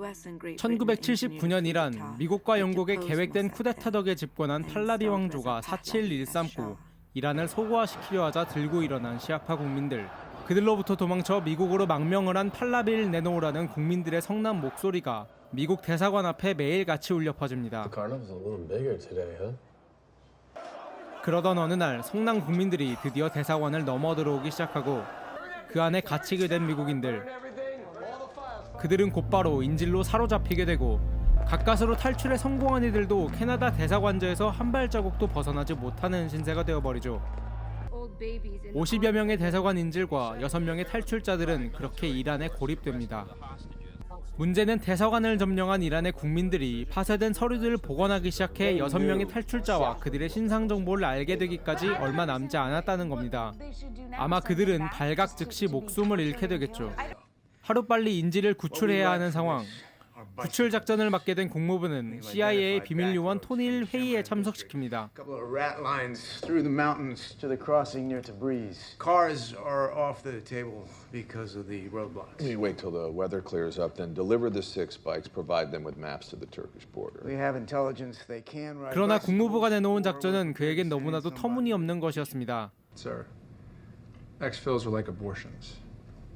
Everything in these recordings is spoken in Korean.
1979년 이란 미국과 영국의 계획된 쿠데타 덕에 집권한 팔라비 왕조가 사치를 일삼고 이란을 소고화시키려 하자 들고 일어난 시아파 국민들. 그들로부터 도망쳐 미국으로 망명을 한 팔라비를 내놓으라는 국민들의 성난 목소리가 미국 대사관 앞에 매일같이 울려 퍼집니다. 그러던 어느 날 성난 국민들이 드디어 대사관을 넘어들어오기 시작하고 그 안에 갇히게 된 미국인들. 그들은 곧바로 인질로 사로잡히게 되고 가까스로 탈출에 성공한 이들도 캐나다 대사관저에서 한 발자국도 벗어나지 못하는 신세가 되어버리죠. 50여 명의 대사관 인질과 6명의 탈출자들은 그렇게 이란에 고립됩니다. 문제는 대사관을 점령한 이란의 국민들이 파쇄된 서류들을 복원하기 시작해 6명의 탈출자와 그들의 신상 정보를 알게 되기까지 얼마 남지 않았다는 겁니다. 아마 그들은 발각 즉시 목숨을 잃게 되겠죠. 하루빨리 인질을 구출해야 하는 상황. 구출 작전을 맡게 된 국무부는 CIA의 비밀 요원 토닐 회의에 참석시킵니다. Cars are off the table because of the roadblocks. We wait till the weather clears up, then deliver the 6 bikes, provide them with maps to the Turkish border. We have intelligence they can ride. 그러나 국무부가 내놓은 작전은 그에겐 너무나도 터무니없는 것이었습니다. Sir, exfils are like abortions.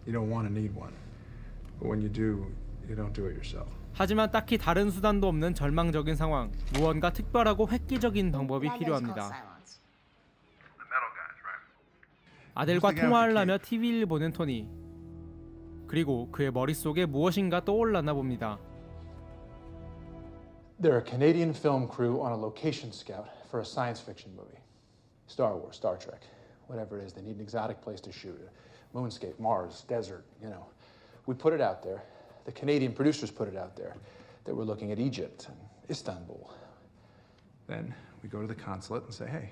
You don't want to need one, but when you do, you don't do it yourself. 하지만 딱히 다른 수단도 없는 절망적인 상황. 무언가 특별하고 획기적인 방법이 필요합니다. 아들과 통화하려며 TV를 보는 토니. 그리고 그의 머릿속에 무엇인가 떠올랐나 봅니다. They're a Canadian film crew on a location scout for a science fiction movie. Star Wars, Star Trek, whatever it is. They need an exotic place to shoot. Moonscape, Mars, desert, you know. We put it out there. The Canadian producers put it out there. That we're looking at Egypt and Istanbul. Then we go to the consulate and say, hey,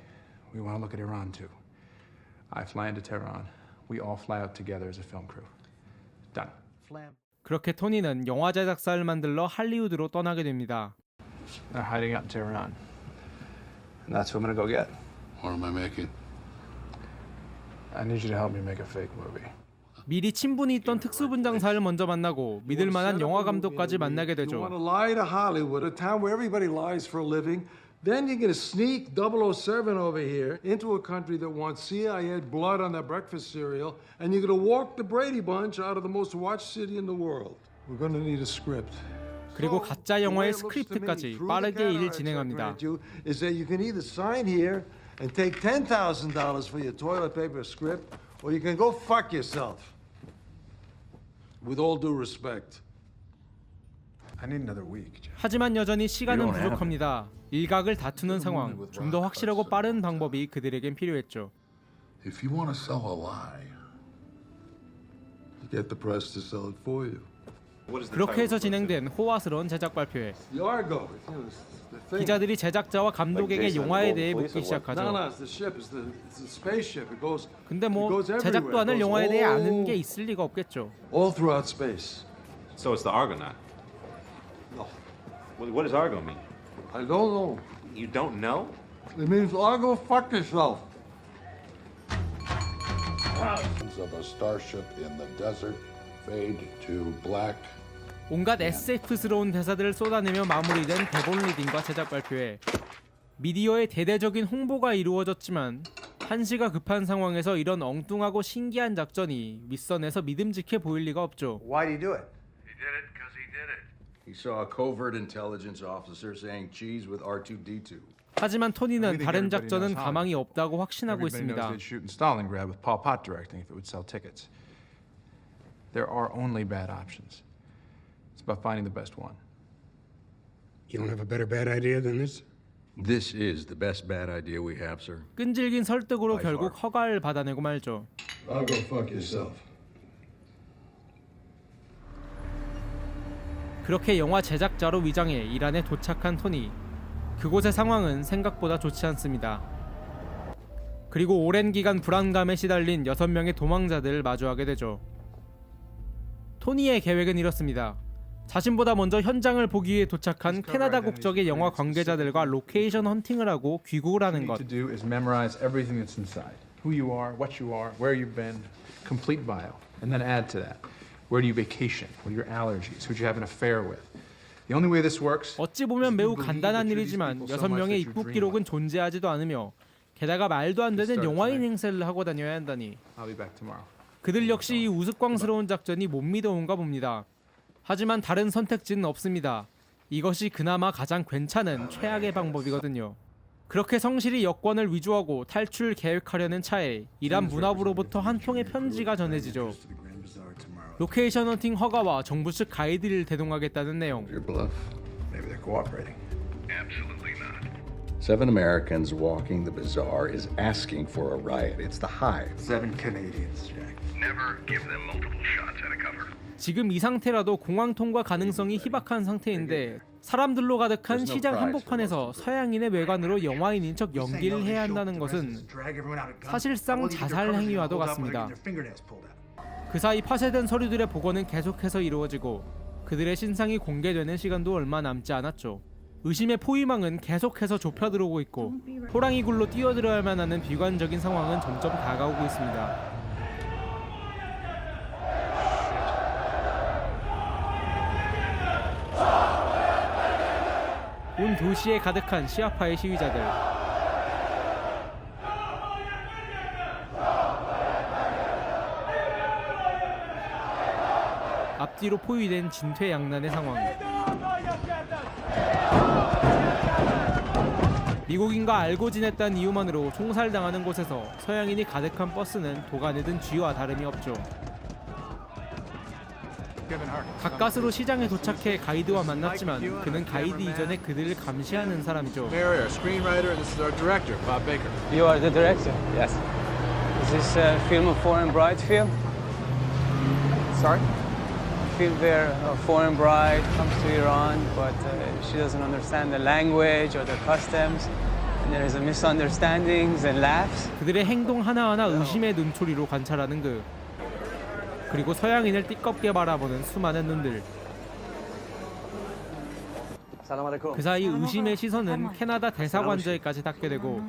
we want to look at Iran too. I fly into Tehran. We all fly out together as a film crew. Done. 그렇게 토니는 영화 제작사를 만들러 할리우드로 떠나게 됩니다. They're hiding out in Tehran. And that's who I'm going to go get. What am I making? I need you to help me make a fake movie. 미리 친분이 있던 특수분장사를 먼저 만나고 믿을 만한 영화 감독까지 만나게 You 되죠. want to lie to Hollywood, a town where everybody lies for a living. Then you're going to sneak 007 over here into a country that wants CIA blood on their breakfast cereal, and you're going to walk the Brady Bunch out of the most watched city in the world. We're going to need a script. 그리고 가짜 영화의 스크립트까지 빠르게 일 진행합니다. Is that you can either sign here and take $10,000 for your toilet paper script, or you can go fuck yourself. With all due respect. I need another week. 하지만 여전히 시간은 부족합니다. 일각을 다투는 상황. 좀 더 확실하고 빠른 방법이 그들에겐 필요했죠. If you want to sell a lie, You get the press to sell it for you. 그렇게 해서 진행된 호화스러운 제작 발표회. The Argo. The thing. 기자들이 제작자와 감독에게 영화에 대해 묻기 No, 시작하죠. it's the ship. It's the spaceship. It goes. 근데 it 뭐 goes everywhere. 제작도 않을 It goes 영화에 대해 아는 all- 게 있을 리가 없겠죠. All throughout space. So it's the Argonaut. No, What does Argo mean? I don't know. You don't know? It means Argo fuck yourself. of a starship in the desert fade to black. 온갖 SF스러운 대사들을 쏟아내며 마무리된 대본 리딩과 제작 발표회. 미디어의 대대적인 홍보가 이루어졌지만 한시가 급한 상황에서 이런 엉뚱하고 신기한 작전이 윗선에서 믿음직해 보일 리가 없죠. Why did he do it? He did it because he did it. He saw a covert intelligence officer saying cheese with R2D2. 하지만 토니는 I think 다른 everybody 작전은 knows how. 가망이 없다고 확신하고 Everybody knows 있습니다. they'd shoot in Stalingrad with Pol Pot directing if it would sell tickets. There are only bad options. It's about finding the best one. You don't have a better bad idea than this? This is the best bad idea we have, sir. 끈질긴 설득으로 결국 허가를 받아내고 말죠. I'll go fuck yourself. 그렇게 영화 제작자로 위장해 이란에 도착한 토니. 그곳의 상황은 생각보다 좋지 않습니다. 그리고 오랜 기간 불안감에 시달린 6명의 도망자들을 마주하게 되죠. 토니의 계획은 이렇습니다. 자신보다 먼저 현장을 보기 위해 도착한 캐나다 국적의 영화 관계자들과 로케이션 헌팅을 하고 귀국을 하는 것. What you need to do is memorize everything that's inside. Who you are, what you are, where you've been, complete bio. And then add to that. Where do you vacation? What are your allergies? Who'd you have an affair with? The only way this works. 어찌 보면 매우 간단한 일이지만 6명의 입국 기록은 존재하지도 않으며 게다가 말도 안 되는 영화인 행세를 하고 다녀야 한다니 I'll be back tomorrow. 그들 역시 이 우스꽝스러운 작전이 못 믿어온가 봅니다. 하지만 다른 선택지는 없습니다. 이것이 그나마 가장 괜찮은 최악의 방법이거든요. 그렇게 성실히 여권을 위조하고 탈출 계획하려는 차에 이란 문화부로부터 한 통의 편지가 전해지죠. 로케이션 헌팅 허가와 정부 측 가이드를 대동하겠다는 내용. Your bluff. Maybe they're cooperating. Absolutely not. 7 Americans walking the bazaar is asking for a riot. It's the Hive. 7 Canadians, Jack. Never give them multiple shots at a cover. 지금 이 상태라도 공항 통과 가능성이 희박한 상태인데 사람들로 가득한 시장 한복판에서 서양인의 외관으로 영화인인 척 연기를 해야 한다는 것은 사실상 자살 행위와도 같습니다. 그 사이 파쇄된 서류들의 복원은 계속해서 이루어지고 그들의 신상이 공개되는 시간도 얼마 남지 않았죠. 의심의 포위망은 계속해서 좁혀들어오고 있고 호랑이 굴로 뛰어들어야만 하는 비관적인 상황은 점점 다가오고 있습니다. 온 도시에 가득한 시아파의 시위자들. 앞뒤로 포위된 진퇴양난의 상황. 미국인과 알고 지냈다는 이유만으로 총살당하는 곳에서 서양인이 가득한 버스는 도가니든 쥐와 다름이 없죠. 가까스로 시장에 도착해 가이드와 만났지만 그는 가이드 이전에 그들을 감시하는 사람이죠. Mayor, screenwriter, and this is our director, Bob Baker. You are the director? Yes. Is this a film a foreign bride film? Sorry? A film where a foreign bride comes to Iran, but she doesn't understand the language or the customs, and there is a misunderstandings and laughs. 그들의 행동 하나하나 의심의 눈초리로 관찰하는 그리고 서양인을 띠껍게 바라보는 수많은 눈들. 그 사이 의심의 시선은 캐나다 대사관저에까지 닿게 되고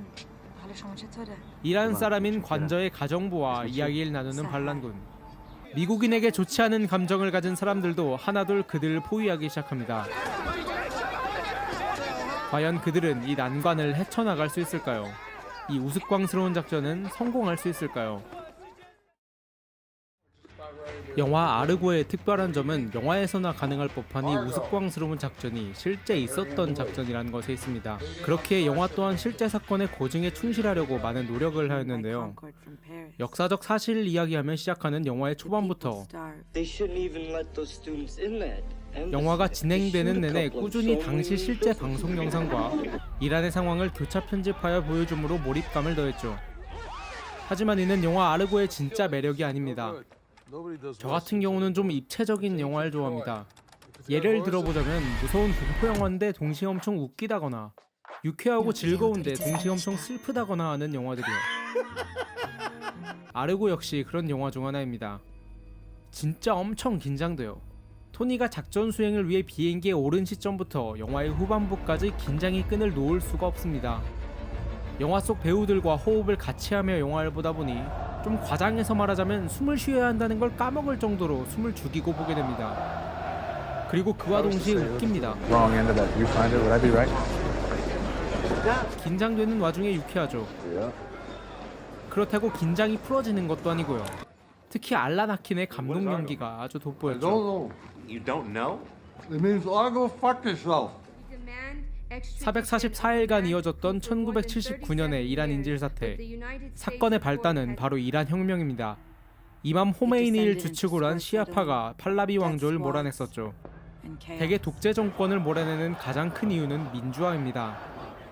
이란 사람인 관저의 가정부와 이야기를 나누는 반란군. 미국인에게 좋지 않은 감정을 가진 사람들도 하나둘 그들을 포위하기 시작합니다. 과연 그들은 이 난관을 헤쳐나갈 수 있을까요? 이 우스꽝스러운 작전은 성공할 수 있을까요? 영화 아르고의 특별한 점은 영화에서나 가능할 법한 이 우스꽝스러운 작전이 실제 있었던 작전이라는 것에 있습니다. 그렇기에 영화 또한 실제 사건의 고증에 충실하려고 많은 노력을 하였는데요. 역사적 사실을 이야기하며 시작하는 영화의 초반부터 영화가 진행되는 내내 꾸준히 당시 실제 방송 영상과 이란의 상황을 교차 편집하여 보여줌으로 몰입감을 더했죠. 하지만 이는 영화 아르고의 진짜 매력이 아닙니다. 저 같은 경우는 좀 입체적인 영화를 좋아합니다. 예를 들어보자면 무서운 공포 영화인데 동시에 엄청 웃기다거나 유쾌하고 즐거운데 동시에 엄청 슬프다거나 하는 영화들이요. 아르고 역시 그런 영화 중 하나입니다. 진짜 엄청 긴장돼요. 토니가 작전 수행을 위해 비행기에 오른 시점부터 영화의 후반부까지 긴장의 끈을 놓을 수가 없습니다. 영화 속 배우들과 호흡을 같이 하며 영화를 보다 보니 좀 과장해서 말하자면 숨을 쉬어야 한다는 걸 까먹을 정도로 숨을 죽이고 보게 됩니다. 그리고 그와 동시에 웃깁니다. 긴장되는 와중에 유쾌하죠. 그렇다고 긴장이 풀어지는 것도 아니고요. 특히 알란 아킨의 감동 연기가 아주 돋보였죠. You don't know? It means Argo fuck yourself. 444일간 이어졌던 1979년의 이란 인질 사태. 사건의 발단은 바로 이란 혁명입니다. 이맘 호메이니를 주축으로 한 시아파가 팔라비 왕조를 몰아냈었죠. 대개 독재 정권을 몰아내는 가장 큰 이유는 민주화입니다.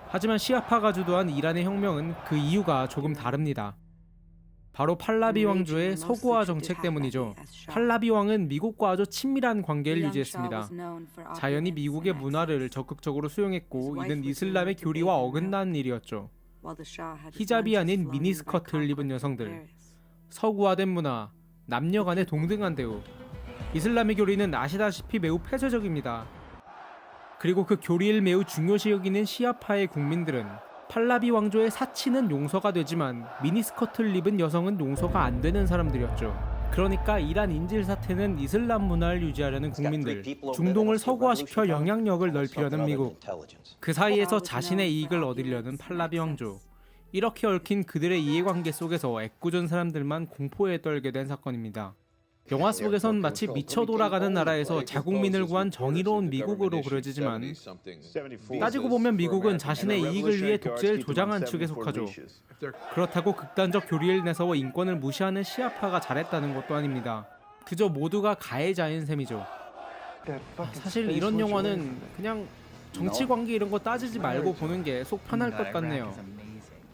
하지만 시아파가 주도한 이란의 혁명은 그 이유가 조금 다릅니다. 바로 팔라비 왕조의 서구화 정책 때문이죠. 팔라비 왕은 미국과 아주 친밀한 관계를 유지했습니다. 자연히 미국의 문화를 적극적으로 수용했고 이는 이슬람의 교리와 어긋나는 일이었죠. 히잡이 아닌 미니스커트를 입은 여성들, 서구화된 문화, 남녀 간의 동등한 대우. 이슬람의 교리는 아시다시피 매우 폐쇄적입니다. 그리고 그 교리를 매우 중요시 여기는 시아파의 국민들은 팔라비 왕조의 사치는 용서가 되지만 미니스커트를 입은 여성은 용서가 안 되는 사람들이었죠. 그러니까 이란 인질 사태는 이슬람 문화를 유지하려는 국민들, 중동을 서구화시켜 영향력을 넓히려는 미국, 그 사이에서 자신의 이익을 얻으려는 팔라비 왕조. 이렇게 얽힌 그들의 이해관계 속에서 애꿎은 사람들만 공포에 떨게 된 사건입니다. 영화 속에선 마치 미쳐 돌아가는 나라에서 자국민을 구한 정의로운 미국으로 그려지지만 따지고 보면 미국은 자신의 이익을 위해 독재를 조장한 측에 속하죠. 그렇다고 극단적 교리를 내세워 인권을 무시하는 시아파가 잘했다는 것도 아닙니다. 그저 모두가 가해자인 셈이죠. 사실 이런 영화는 그냥 정치 관계 이런 거 따지지 말고 보는 게 속 편할 것 같네요.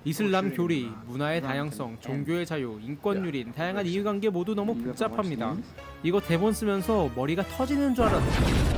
이슬람 교리, 문화의 다양성, 종교의 자유, 인권 유린, 다양한 이해관계 모두 너무 복잡합니다. 이거 대본 쓰면서 머리가 터지는 줄 알았어요.